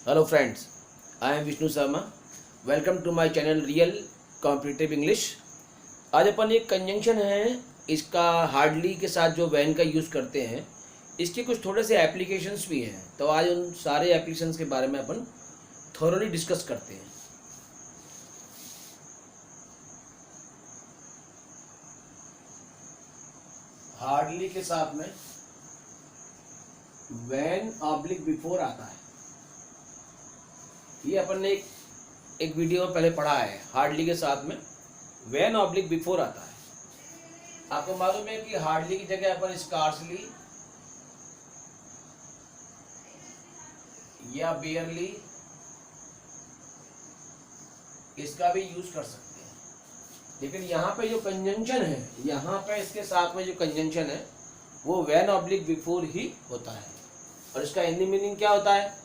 Hello friends, I am Vishnu Sharma. Welcome to my channel real competitive English. आज अपन एक conjunction है, इसका हार्डली के साथ जो वैन का यूज़ करते हैं, इसके कुछ थोड़े से एप्लीकेशंस भी हैं। तो आज उन सारे एप्लीकेशंस के बारे में अपन थोरोली डिस्कस करते हैं। हार्डली के साथ में वैन ऑब्लिक बिफोर आता है। ये अपन ने एक वीडियो में पहले पढ़ा है। हार्डली के साथ में वैन ऑब्लिक बिफोर आता है। आपको मालूम है कि हार्डली की जगह अपन स्कार्सली या बेयरली इसका भी यूज कर सकते हैं। लेकिन यहाँ पे जो कंजंक्शन है, यहाँ पे इसके साथ में जो कंजंक्शन है वो वैन ऑब्लिक बिफोर ही होता है। और इसका हिंदी मीनिंग क्या होता है?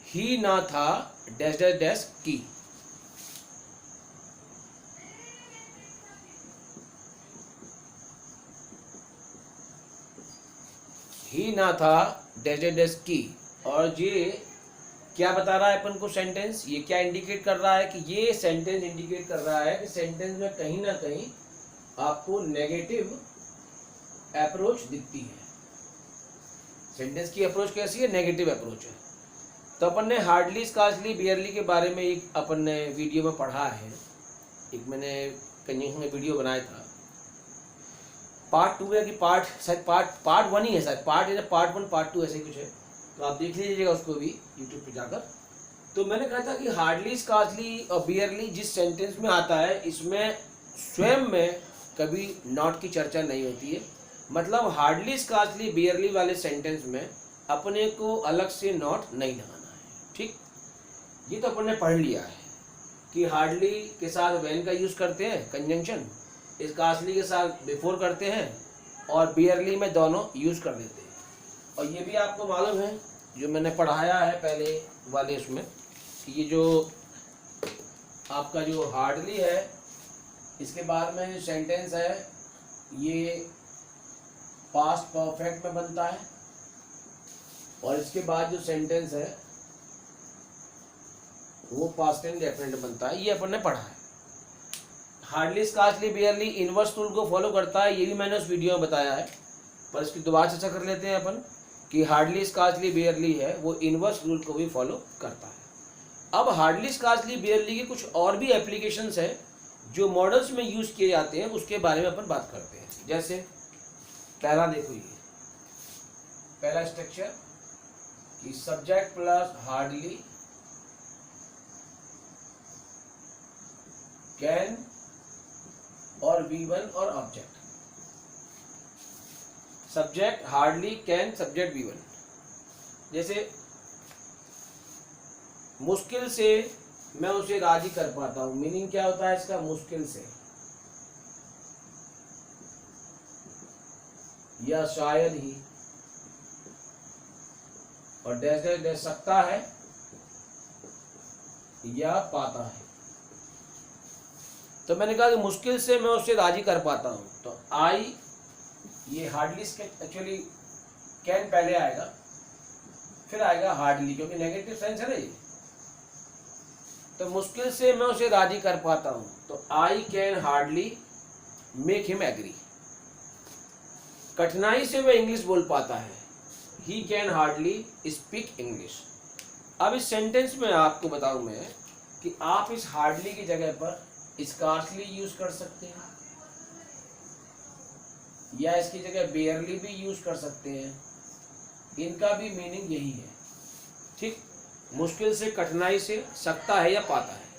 ही ना था डैश डैश डैश की। ही ना था डैश डैश डैश की। और ये क्या बता रहा है अपन को सेंटेंस? ये क्या इंडिकेट कर रहा है? कि ये सेंटेंस इंडिकेट कर रहा है कि सेंटेंस में कहीं ना कहीं आपको नेगेटिव अप्रोच दिखती है। सेंटेंस की अप्रोच कैसी है? नेगेटिव अप्रोच है। तो अपन ने हार्डली, स्कार्सली, बियरली के बारे में एक अपन ने वीडियो में पढ़ा है। एक मैंने कंजंक्शन में वीडियो बनाया था। पार्ट 2 है कि पार्ट 1 ही है शायद। पार्ट 1 पार्ट 2 ऐसे कुछ है। तो आप देख लीजिएगा उसको भी यूट्यूब पे जाकर। तो मैंने कहा था कि हार्डली, स्कार्सली और बियरली जिस सेंटेंस में आता है, इसमें स्वयं में कभी नॉट की चर्चा नहीं होती है। मतलब हार्डली, स्कार्सली, बियरली वाले सेंटेंस में अपने को अलग से नॉट नहीं लगाना है। ठीक, ये तो अपन ने पढ़ लिया है कि हार्डली के साथ वैन का यूज करते हैं कंजंक्शन, स्कार्सली के साथ बिफोर करते हैं, और बियरली में दोनों यूज कर देते हैं। और ये भी आपको मालूम है, जो मैंने पढ़ाया है पहले वाले उसमें, कि ये जो आपका जो हार्डली है, इसके बाद में जो सेंटेंस है ये पास्ट परफेक्ट में बनता है, और इसके बाद जो सेंटेंस है वो पास्ट एंड डेफिनेट बनता है। ये अपन ने पढ़ा है। Hardly, scarcely, barely inverse rule को फॉलो करता है। ये भी मैंने उस वीडियो में बताया है, पर इसकी दोबारा चर्चा कर लेते हैं अपन कि हार्डली, स्कार्सली, बियरली है वो इनवर्स रूल को भी फॉलो करता है। अब हार्डली, स्कार्सली, बियरली के कुछ और भी एप्लीकेशंस हैं जो मॉडल्स में यूज किए जाते हैं, उसके बारे में अपन बात करते हैं। जैसे पहला देखो, ये पहला स्ट्रक्चर कि सब्जेक्ट प्लस हार्डली कैन और V1 और object. Subject hardly can, subject V1। जैसे मुश्किल से मैं उसे राजी कर पाता हूं। मीनिंग क्या होता है इसका? मुश्किल से, या शायद ही, और डैश डैश डैश सकता है या पाता है। तो मैंने कहा कि मुश्किल से मैं उससे राजी कर पाता हूं, तो आई, ये हार्डली, एक्चुअली कैन पहले आएगा, फिर आएगा हार्डली, क्योंकि नेगेटिव सेंस है ना ये। तो मुश्किल से मैं उसे राजी कर पाता हूं, तो I can hardly make him agree. कठिनाई से वह इंग्लिश बोल पाता है, he can hardly speak English. अब इस सेंटेंस में आपको बताऊं मैं कि आप इस हार्डली की जगह पर स्कार्सली यूज कर सकते हैं, या इसकी जगह बेयरली भी यूज कर सकते हैं। इनका भी मीनिंग यही है। ठीक, मुश्किल से, कठिनाई से, सकता है या पाता है।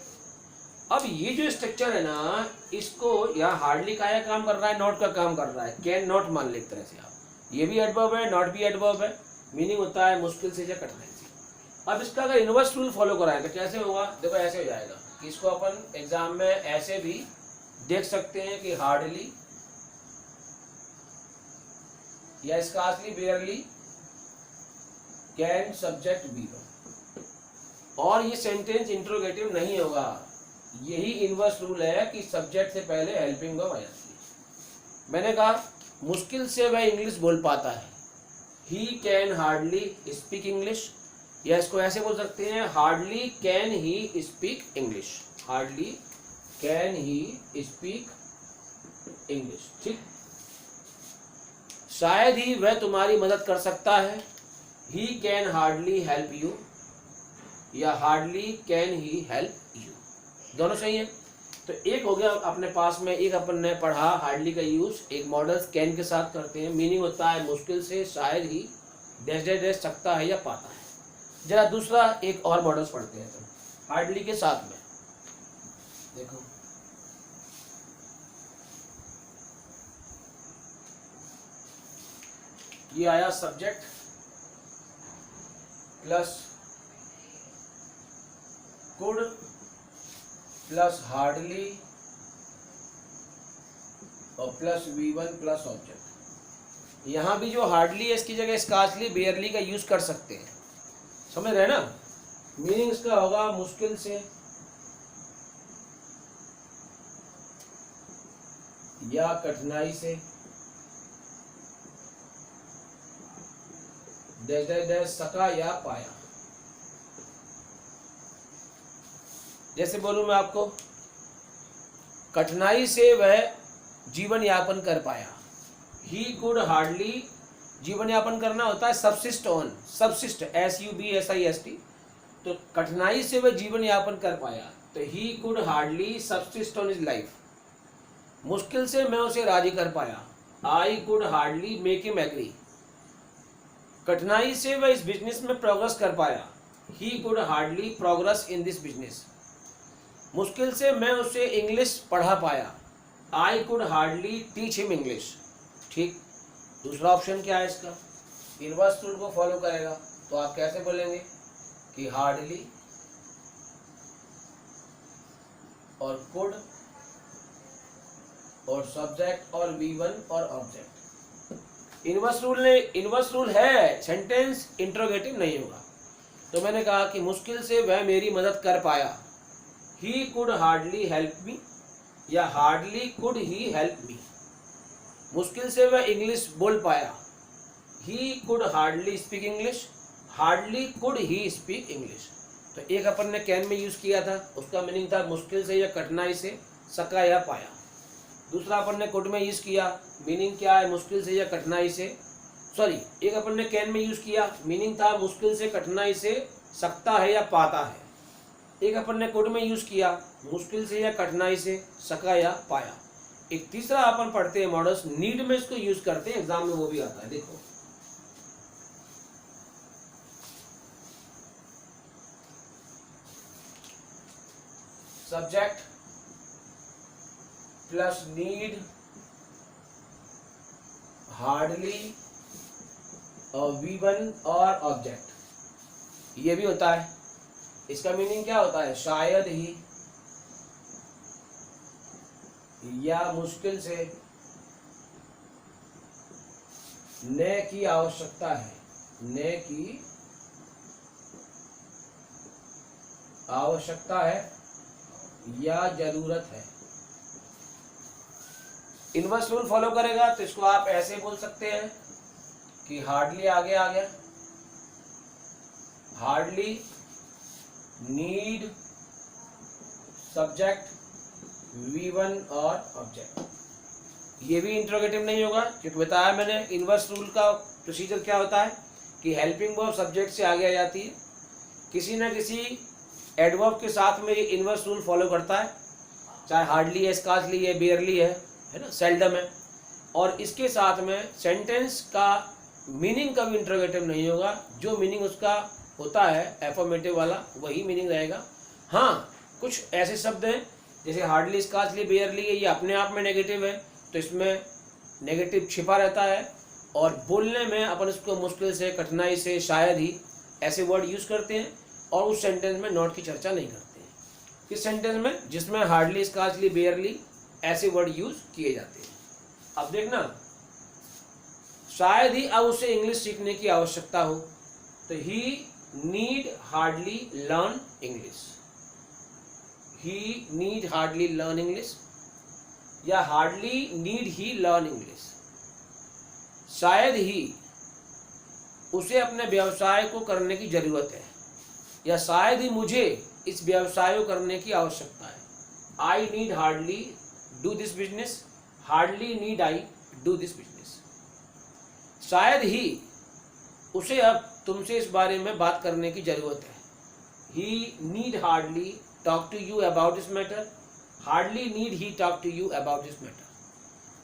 अब ये जो स्ट्रक्चर है ना, इसको यहाँ हार्डली का काम कर रहा है, नॉट का काम कर रहा है। कैन नॉट मान ले एक तरह से आप। ये भी एडवर्ब है, नॉट भी एडवर्ब है। मीनिंग होता है मुश्किल से या कठिनाई से। अब इसका अगर इनवर्स रूल फॉलो कराएं तो कैसे होगा? देखो, ऐसे हो जाएगा कि इसको अपन एग्जाम में ऐसे भी देख सकते हैं कि हार्डली या स्कार्सली, बेयरली कैन, सब्जेक्ट V1। और ये सेंटेंस इंट्रोगेटिव नहीं होगा। यही इनवर्स रूल है कि सब्जेक्ट से पहले हेल्पिंग वर्ब आ जाती है। मैंने कहा मुश्किल से वह इंग्लिश बोल पाता है, he can hardly speak English. या इसको ऐसे बोल सकते हैं, hardly can he speak English, hardly can he speak English. ठीक, शायद ही वह तुम्हारी मदद कर सकता है, he can hardly help you, या hardly can he help you, दोनों सही है। तो एक हो गया अपने पास में, एक अपन ने पढ़ा हार्डली का यूज एक मॉडल कैन के साथ करते हैं, मीनिंग होता है मुश्किल से, शायद ही, डैश डैश डैश सकता है या पाता है। जरा दूसरा एक और मॉडल्स पढ़ते हैं तो हार्डली के साथ में देखो, ये आया subject plus could plus hardly और प्लस V1 प्लस ऑब्जेक्ट। यहां भी जो हार्डली है इसकी जगह स्कार्सली, बेयरली का यूज कर सकते हैं, समझ रहे ना। मीनिंग इसका होगा मुश्किल से या कठिनाई से, डैश डैश डैश सका या पाया। जैसे बोलूं मैं आपको, कठिनाई से वह जीवन यापन कर पाया, ही कुड हार्डली, जीवन यापन करना होता है सबसिस्ट ऑन, सबसिस्ट SUBSIST, तो कठिनाई से वह जीवन यापन कर पाया, तो he could hardly subsist on his life. मुश्किल से मैं उसे राजी कर पाया, I could hardly make him agree. कठिनाई से वह इस बिजनेस में प्रोग्रेस कर पाया, he could hardly progress in this business. मुश्किल से मैं उसे इंग्लिश पढ़ा पाया, I could hardly teach him English. ठीक, दूसरा ऑप्शन क्या है इसका, इनवर्स रूल को फॉलो करेगा, तो आप कैसे बोलेंगे कि हार्डली और कुड और सब्जेक्ट और V1 और ऑब्जेक्ट। इनवर्स रूल है, सेंटेंस इंट्रोगेटिव नहीं होगा। तो मैंने कहा कि मुश्किल से वह मेरी मदद कर पाया, he could hardly help me, या hardly could he help me। मुश्किल से वह इंग्लिश बोल पाया, he could hardly speak English, hardly could he speak English। तो एक अपन ने कैन में यूज किया था, उसका मीनिंग था मुश्किल से या कठिनाई से सका या पाया। दूसरा अपन ने कुड में यूज किया, मीनिंग क्या है, मुश्किल से या कठिनाई से, सॉरी, एक अपन ने कैन में यूज किया, मीनिंग था मुश्किल से कठिनाई से सकता है या पाता है। एक अपन ने कुड में यूज किया, मुश्किल से या कठिनाई से सका या पाया। एक तीसरा अपन पढ़ते हैं मॉडल्स, नीड में इसको यूज करते हैं, एग्जाम में वो भी आता है। देखो, सब्जेक्ट प्लस नीड, हार्डली और V1 और ऑब्जेक्ट, ये भी होता है। इसका मीनिंग क्या होता है, शायद ही या मुश्किल से, ने की आवश्यकता है, ने की आवश्यकता है या जरूरत है। इनवर्स रूल फॉलो करेगा तो इसको आप ऐसे बोल सकते हैं कि हार्डली आगे आ गया, हार्डली नीड सब्जेक्ट V1 और ऑब्जेक्ट। ये भी इंट्रोगेटिव नहीं होगा, क्योंकि बताया मैंने इनवर्स रूल का प्रोसीजर क्या होता है कि हेल्पिंग वर्ब सब्जेक्ट से आगे आ जाती है, किसी न किसी एडवर्ब के साथ में ये इनवर्स रूल फॉलो करता है, चाहे हार्डली है, स्कार्सली है, बेयरली है ना, सेल्डम है। और इसके साथ में सेंटेंस का मीनिंग कभी इंट्रोगेटिव नहीं होगा, जो मीनिंग उसका होता है एफर्मेटिव वाला वही मीनिंग रहेगा। हाँ, कुछ ऐसे शब्द हैं जैसे हार्डली, स्कार्सली, बेयरली, ये अपने आप में नेगेटिव है, तो इसमें नेगेटिव छिपा रहता है, और बोलने में अपन इसको मुश्किल से, कठिनाई से, शायद ही ऐसे वर्ड यूज करते हैं, और उस सेंटेंस में नॉट की चर्चा नहीं करते हैं। किस सेंटेंस में, जिसमें हार्डली, स्कार्सली, बेयरली ऐसे वर्ड यूज किए जाते हैं। अब देखना, शायद ही अब उसे इंग्लिश सीखने की आवश्यकता हो, तो ही नीड हार्डली लर्न इंग्लिश, ही नीड हार्डली लर्न इंग्लिश, या हार्डली नीड ही लर्न इंग्लिश। शायद ही उसे अपने व्यवसाय को करने की जरूरत है, या शायद ही मुझे इस व्यवसाय को करने की आवश्यकता है। I need hardly do this business, hardly need I do this business. शायद ही उसे अब तुमसे इस बारे में बात करने की जरूरत है। He need hardly talk to you about this matter, hardly need he talk to you about this matter.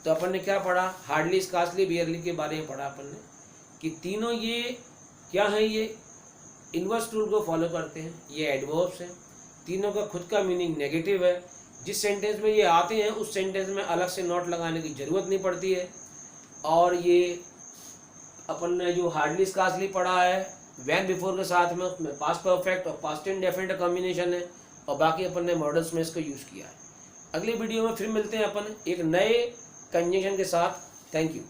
तो अपन ने क्या पढ़ा, हार्डली, स्कार्सली, बेयरली के बारे में पढ़ा अपन ने कि तीनों ये क्या है, ये इनवर्स रूल को फॉलो करते हैं, ये एडवर्ब्स हैं। तीनों का खुद का मीनिंग नेगेटिव है। जिस सेंटेंस में ये आते हैं उस सेंटेंस में अलग से नोट लगाने की जरूरत नहीं पड़ती है। और ये अपन ने जो हार्डली स्कार्सली पढ़ा है व्हेन बिफोर के साथ में, उसमें पास्ट परफेक्ट और पास्ट इंडेफिनिट कॉम्बिनेशन है, और बाकी अपन ने मॉडल्स में इसको यूज़ किया है। अगली वीडियो में फिर मिलते हैं अपन एक नए कंजंक्शन के साथ। Thank you.